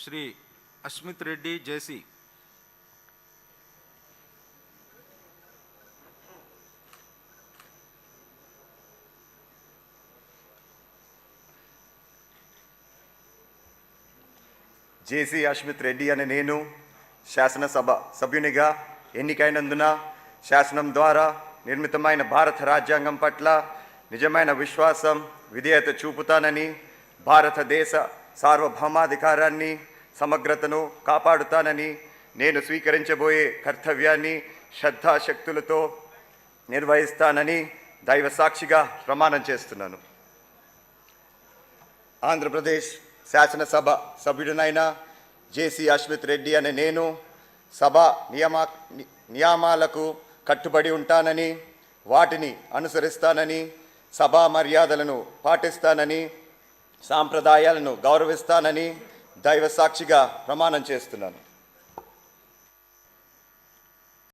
శ్రీ అస్మిత్ రెడ్డి జేసీ. జేసీ అస్మిత్ రెడ్డి అనే నేను శాసనసభ సభ్యునిగా ఎన్నికైనందున శాసనం ద్వారా నిర్మితమైన భారత రాజ్యాంగం పట్ల నిజమైన విశ్వాసం, విధేయత చూపుతానని, భారతదేశ సార్వభౌమాధికారాన్ని, సమగ్రతను కాపాడుతానని, నేను స్వీకరించబోయే కర్తవ్యాన్ని శ్రద్ధాశక్తులతో నిర్వహిస్తానని దైవ సాక్షిగా ప్రమాణం చేస్తున్నాను. ఆంధ్రప్రదేశ్ శాసనసభ సభ్యుడినైన జేసీ అస్మిత్ రెడ్డి అనే నేను సభ నియమాలకు కట్టుబడి ఉంటానని, వాటిని అనుసరిస్తానని, సభా మర్యాదలను పాటిస్తానని, సాంప్రదాయాలను గౌరవిస్తానని దైవ సాక్షిగా ప్రమాణం చేస్తున్నాను.